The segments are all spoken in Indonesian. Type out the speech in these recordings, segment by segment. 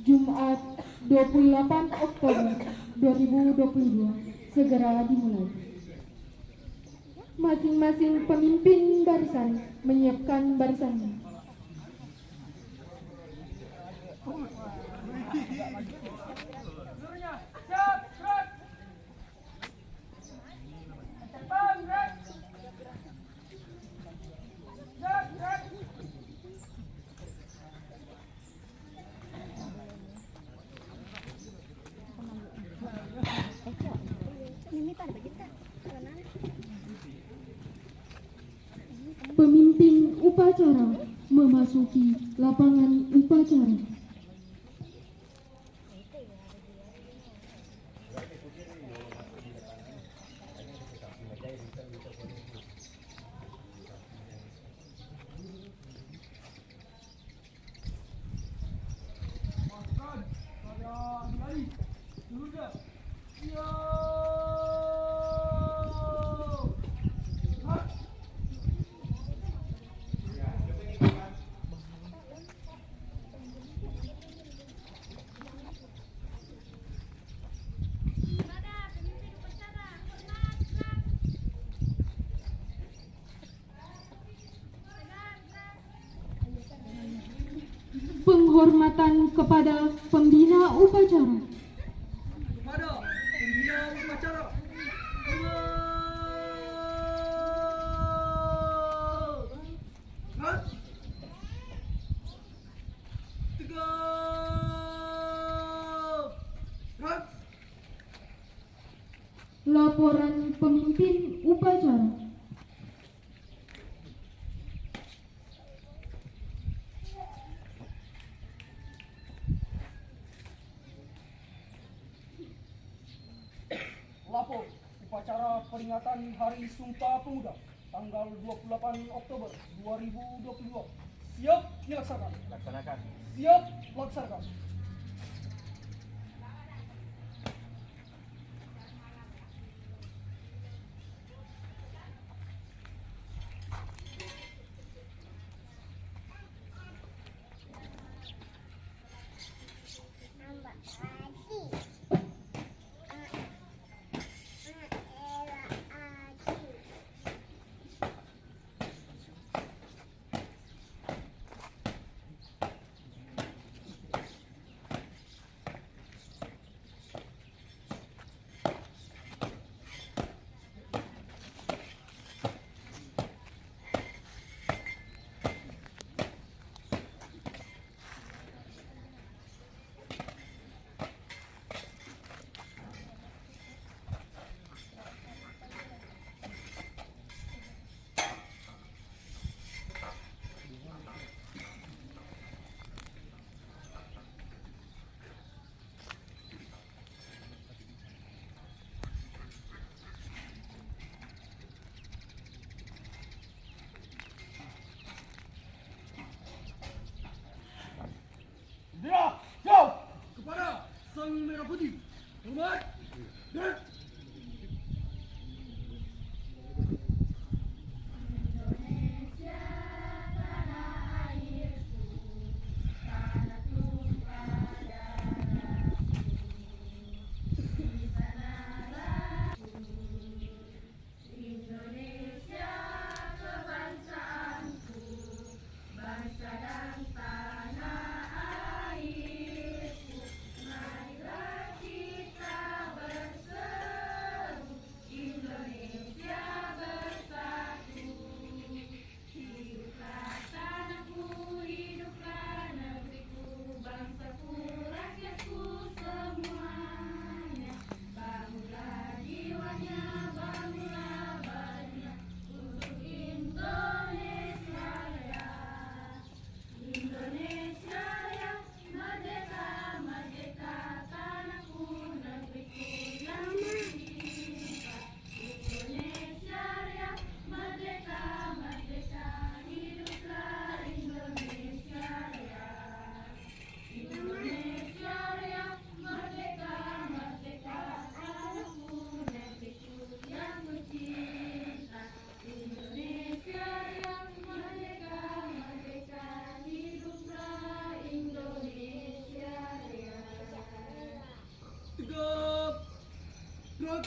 Jumat 28 Oktober 2022 segera dimulai. Masing-masing pemimpin barisan menyiapkan barisannya. Pemimpin upacara memasuki lapangan upacara. Penghormatan kepada pembina upacara. Kepada pembina upacara. Laporan pemimpin upacara. Lapor upacara peringatan Hari Sumpah Pemuda tanggal 28 Oktober 2022. Siap dilaksanakan. Siap laksanakan. Dia, jauh kepada Sang Merah Putih. Hormat dan Marilah kita bersama. Sudut.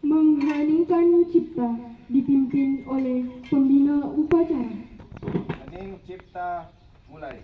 Mengheningkan cipta dipimpin oleh pembina upacara. Hening cipta mulai.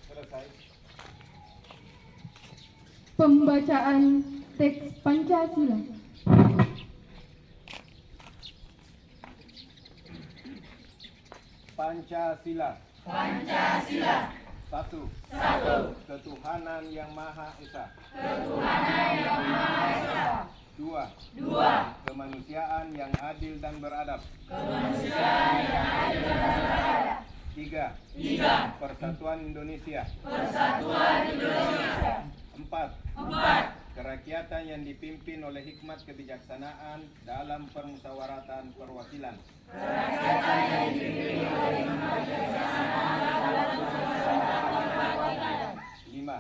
Selesai. Pembacaan teks Pancasila. Pancasila. Satu. Ketuhanan yang Maha Esa. Dua. Kemanusiaan yang adil dan beradab. Tiga. Persatuan Indonesia. Empat. Kerakyatan yang dipimpin oleh hikmat kebijaksanaan dalam permusyawaratan perwakilan. Lima.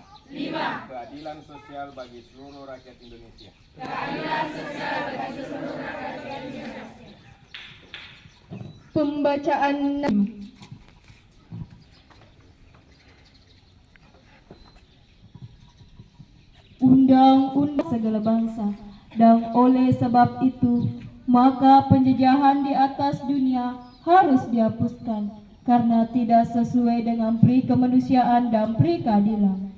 Keadilan sosial bagi seluruh rakyat Indonesia. Pembacaan undang-undang segala bangsa, dan oleh sebab itu maka penjajahan di atas dunia harus dihapuskan karena tidak sesuai dengan pri kemanusiaan dan pri keadilan.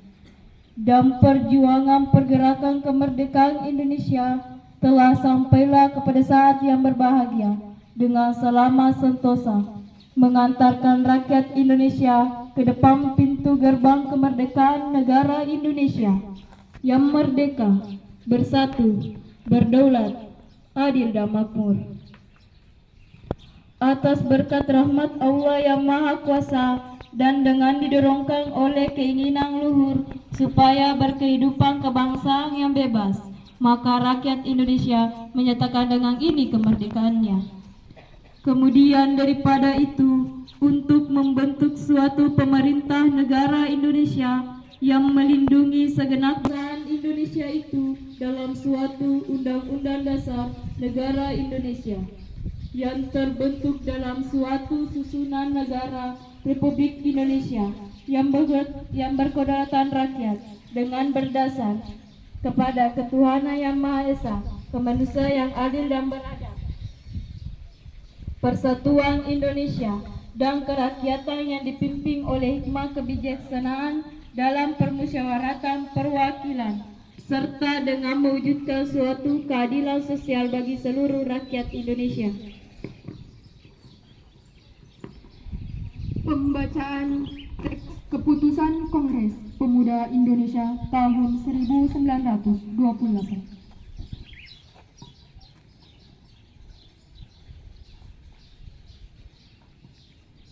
Dan perjuangan pergerakan kemerdekaan Indonesia telah sampailah kepada saat yang berbahagia dengan selamat sentosa mengantarkan rakyat Indonesia ke depan pintu gerbang kemerdekaan negara Indonesia yang merdeka, bersatu, berdaulat, adil dan makmur. Atas berkat rahmat Allah yang Maha Kuasa dan dengan didorongkan oleh keinginan luhur supaya berkehidupan kebangsaan yang bebas, maka rakyat Indonesia menyatakan dengan ini kemerdekaannya. Kemudian daripada itu, untuk membentuk suatu pemerintah negara Indonesia yang melindungi segenap rakyat Indonesia itu dalam suatu undang-undang dasar negara Indonesia yang terbentuk dalam suatu susunan negara Republik Indonesia yang berkedaulatan rakyat dengan berdasar kepada ketuhanan yang Maha Esa, kemanusiaan yang adil dan beradab, persatuan Indonesia dan kerakyatan yang dipimpin oleh hikmat kebijaksanaan dalam permusyawaratan perwakilan, serta dengan mewujudkan suatu keadilan sosial bagi seluruh rakyat Indonesia. Pembacaan teks keputusan Kongres Pemuda Indonesia tahun 1928.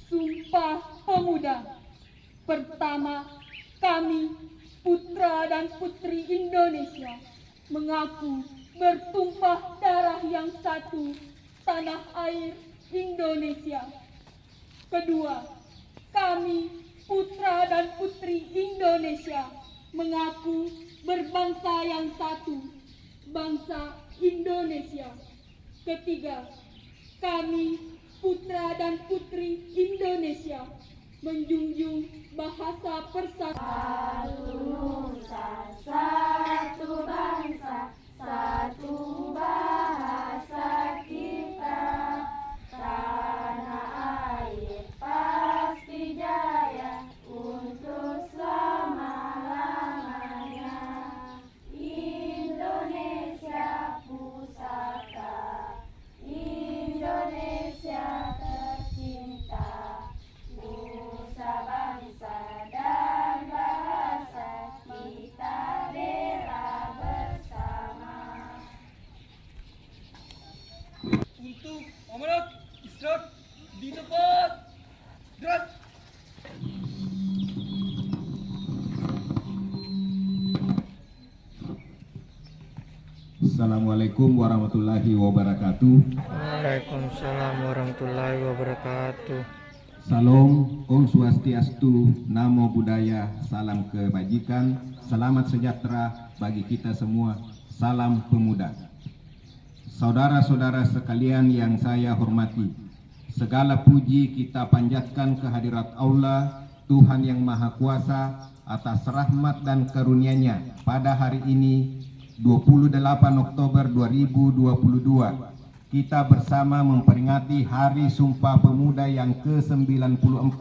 Sumpah Pemuda. Pertama, kami, putra dan putri Indonesia, mengaku bertumpah darah yang satu, tanah air Indonesia. Kedua, kami, putra dan putri Indonesia mengaku berbangsa yang satu, bangsa Indonesia. Ketiga, kami putra dan putri Indonesia menjunjung bahasa persatuan. Satu nusa, satu bangsa, satu bahasa kita. Tanah air pasti jaya untuk selama-lamanya. Indonesia pusaka, Indonesia tercinta, nusa bangsa dan bahasa kita bela bersama. Untuk amanat istirahat di tempat. Gerak. Assalamualaikum warahmatullahi wabarakatuh. Waalaikumsalam warahmatullahi wabarakatuh. Salam, Om Swastiastu, Namo Buddhaya, salam kebajikan, selamat sejahtera bagi kita semua, salam pemuda. Saudara-saudara sekalian yang saya hormati, segala puji kita panjatkan kehadirat Allah, Tuhan yang Maha Kuasa, atas rahmat dan karunia-Nya pada hari ini, 28 Oktober 2022. Kita bersama memperingati Hari Sumpah Pemuda yang ke-94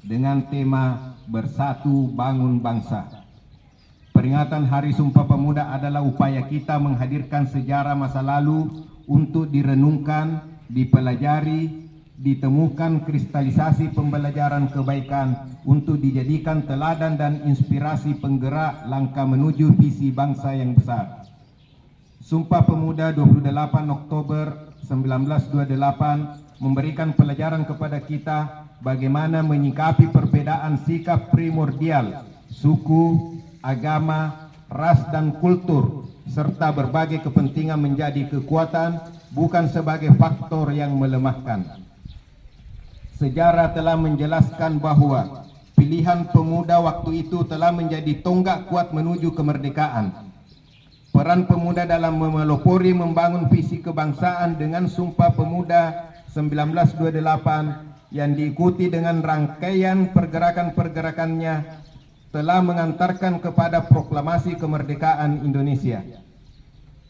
dengan tema Bersatu Bangun Bangsa. Peringatan Hari Sumpah Pemuda adalah upaya kita menghadirkan sejarah masa lalu untuk direnungkan, dipelajari, ditemukan kristalisasi pembelajaran kebaikan untuk dijadikan teladan dan inspirasi penggerak langkah menuju visi bangsa yang besar. Sumpah Pemuda 28 Oktober 1928 memberikan pelajaran kepada kita bagaimana menyikapi perbedaan sikap primordial, suku, agama, ras dan kultur, serta berbagai kepentingan menjadi kekuatan, bukan sebagai faktor yang melemahkan. Sejarah telah menjelaskan bahwa pilihan pemuda waktu itu telah menjadi tonggak kuat menuju kemerdekaan. Peran pemuda dalam memelopori membangun visi kebangsaan dengan Sumpah Pemuda 1928 yang diikuti dengan rangkaian pergerakan-pergerakannya telah mengantarkan kepada proklamasi kemerdekaan Indonesia.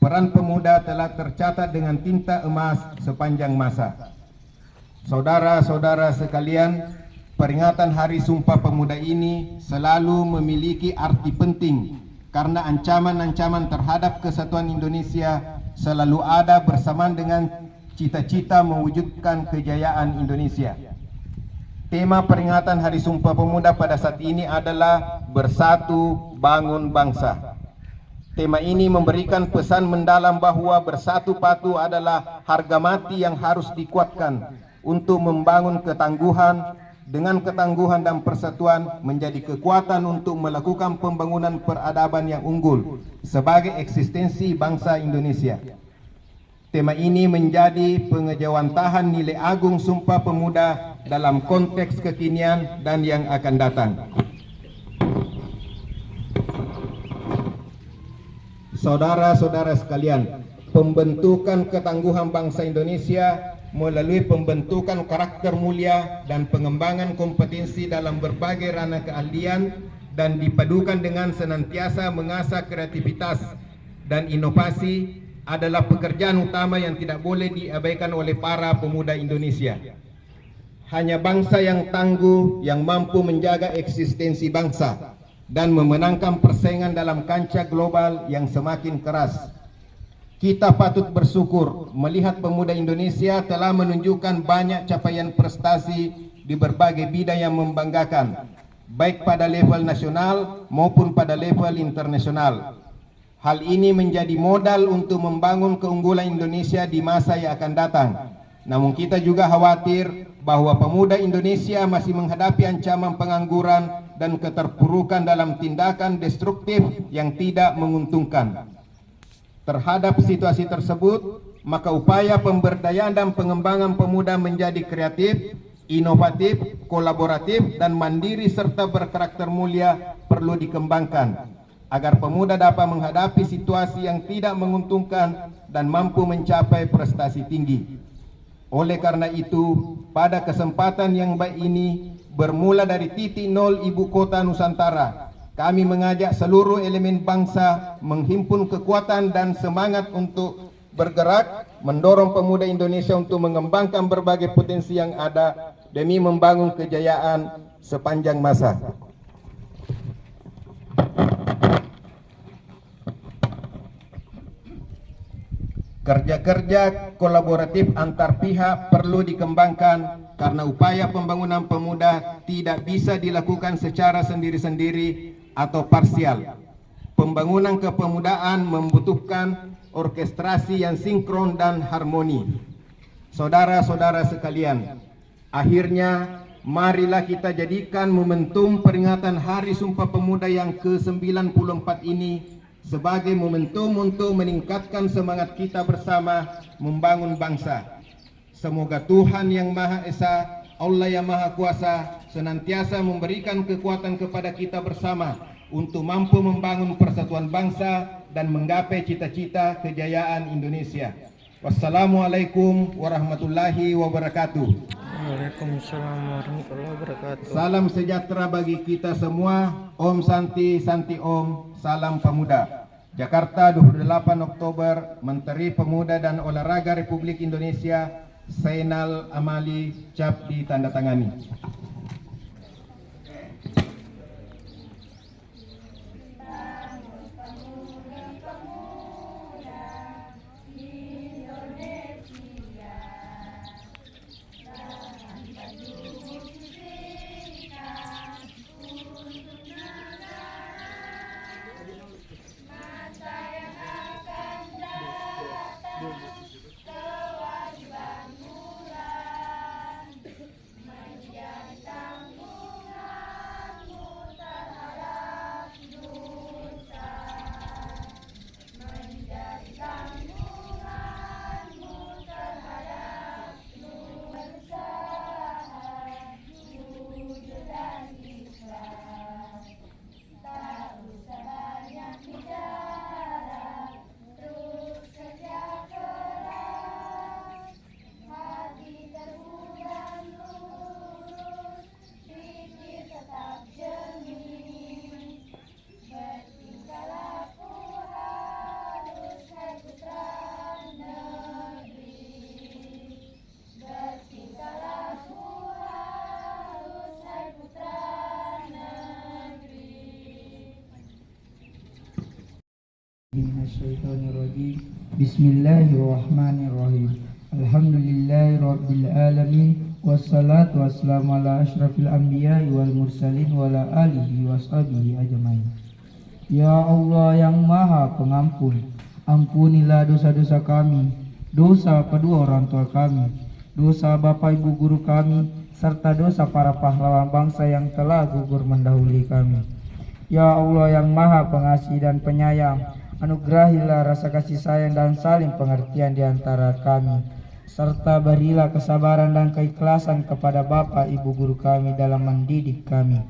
Peran pemuda telah tercatat dengan tinta emas sepanjang masa. Saudara-saudara sekalian, peringatan Hari Sumpah Pemuda ini selalu memiliki arti penting karena ancaman-ancaman terhadap kesatuan Indonesia selalu ada bersamaan dengan cita-cita mewujudkan kejayaan Indonesia. Tema peringatan Hari Sumpah Pemuda pada saat ini adalah Bersatu Bangun Bangsa. Tema ini memberikan pesan mendalam bahwa bersatu patuh adalah harga mati yang harus dikuatkan untuk membangun ketangguhan. Dengan ketangguhan dan persatuan menjadi kekuatan untuk melakukan pembangunan peradaban yang unggul sebagai eksistensi bangsa Indonesia. Tema ini menjadi pengejawantahan nilai agung Sumpah Pemuda dalam konteks kekinian dan yang akan datang. Saudara-saudara sekalian, pembentukan ketangguhan bangsa Indonesia melalui pembentukan karakter mulia dan pengembangan kompetensi dalam berbagai ranah keahlian dan dipadukan dengan senantiasa mengasah kreativitas dan inovasi adalah pekerjaan utama yang tidak boleh diabaikan oleh para pemuda Indonesia. Hanya bangsa yang tangguh yang mampu menjaga eksistensi bangsa dan memenangkan persaingan dalam kancah global yang semakin keras. Kita patut bersyukur melihat pemuda Indonesia telah menunjukkan banyak capaian prestasi di berbagai bidang yang membanggakan, baik pada level nasional maupun pada level internasional. Hal ini menjadi modal untuk membangun keunggulan Indonesia di masa yang akan datang. Namun kita juga khawatir bahwa pemuda Indonesia masih menghadapi ancaman pengangguran dan keterpurukan dalam tindakan destruktif yang tidak menguntungkan. Terhadap situasi tersebut, maka upaya pemberdayaan dan pengembangan pemuda menjadi kreatif, inovatif, kolaboratif, dan mandiri serta berkarakter mulia perlu dikembangkan agar pemuda dapat menghadapi situasi yang tidak menguntungkan dan mampu mencapai prestasi tinggi. Oleh karena itu, pada kesempatan yang baik ini, bermula dari titik nol ibu kota Nusantara, kami mengajak seluruh elemen bangsa menghimpun kekuatan dan semangat untuk bergerak, mendorong pemuda Indonesia untuk mengembangkan berbagai potensi yang ada demi membangun kejayaan sepanjang masa. Kerja-kerja kolaboratif antar pihak perlu dikembangkan karena upaya pembangunan pemuda tidak bisa dilakukan secara sendiri-sendiri atau parsial. Pembangunan kepemudaan membutuhkan orkestrasi yang sinkron dan harmoni. Saudara-saudara sekalian, akhirnya marilah kita jadikan momentum peringatan Hari Sumpah Pemuda yang ke-94 ini sebagai momentum untuk meningkatkan semangat kita bersama membangun bangsa. Semoga Tuhan Yang Maha Esa, Allah Yang Maha Kuasa, senantiasa memberikan kekuatan kepada kita bersama untuk mampu membangun persatuan bangsa dan menggapai cita-cita kejayaan Indonesia. Wassalamualaikum warahmatullahi wabarakatuh. Waalaikumsalam warahmatullahi wabarakatuh. Salam sejahtera bagi kita semua. Om Santi, Santi Om, salam pemuda. Jakarta, 28 Oktober, Menteri Pemuda dan Olahraga Republik Indonesia, Zainal Amali, cap ditandatangani. Bismillahirrahmanirrahim. Alhamdulillahirabbil alamin wassalatu wassalamu ala asyrafil anbiya'i wal mursalin wa ala alihi washabihi ajmain. Ya Allah yang Maha Pengampun, ampunilah dosa-dosa kami, dosa kedua orang tua kami, dosa bapak ibu guru kami, serta dosa para pahlawan bangsa yang telah gugur mendahului kami. Ya Allah yang Maha Pengasih dan Penyayang, anugerahilah rasa kasih sayang dan saling pengertian di antara kami, serta berilah kesabaran dan keikhlasan kepada bapak ibu guru kami dalam mendidik kami.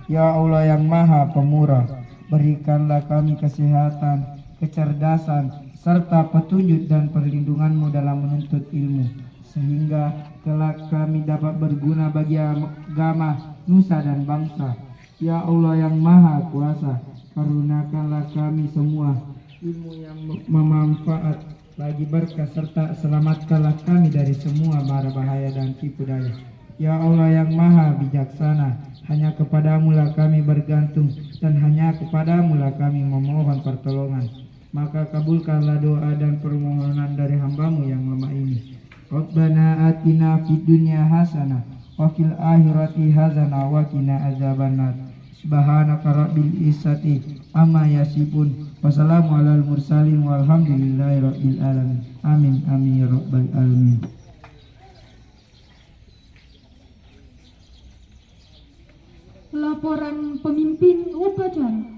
Ya Allah yang Maha Pemurah, berikanlah kami kesehatan, kecerdasan, serta petunjuk dan perlindungan-Mu dalam menuntut ilmu, sehingga kelak kami dapat berguna bagi agama, nusa dan bangsa. Ya Allah yang Maha Kuasa, karuniakanlah kami semua ilmu yang bermanfaat bagi berkah, serta selamatkanlah kami dari semua mara bahaya dan tipu daya. Ya Allah yang Maha Bijaksana, hanya kepadamu lah kami bergantung dan hanya kepadamu lah kami memohon pertolongan. Maka kabulkanlah doa dan permohonan dari hamba-Mu yang lemah ini. Rabbana atina fid dunya hasanah wa fil akhirati hasanah wa qina azabannar. Subhanaka rabbil izzati amma yasifun, wassalamu alal mursalin walhamdulillahi rabbil alamin. Amin amin ya rabbal alamin. Laporan pemimpin upacara.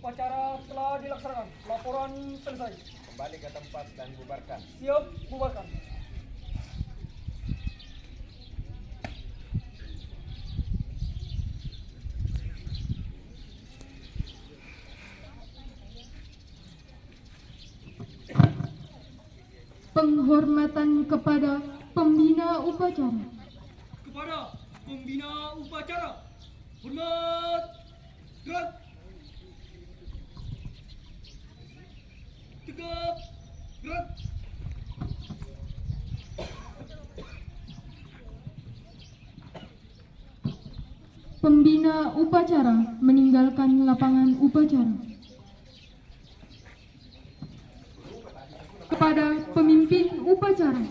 Upacara telah dilaksanakan. Laporan selesai. Kembali ke tempat dan bubarkan. Siap, bubarkan. Penghormatan kepada pembina upacara. Kepada pembina upacara, hormat, gerak, tegap, gerak. Pembina upacara meninggalkan lapangan upacara. Kepada pemimpin upacara,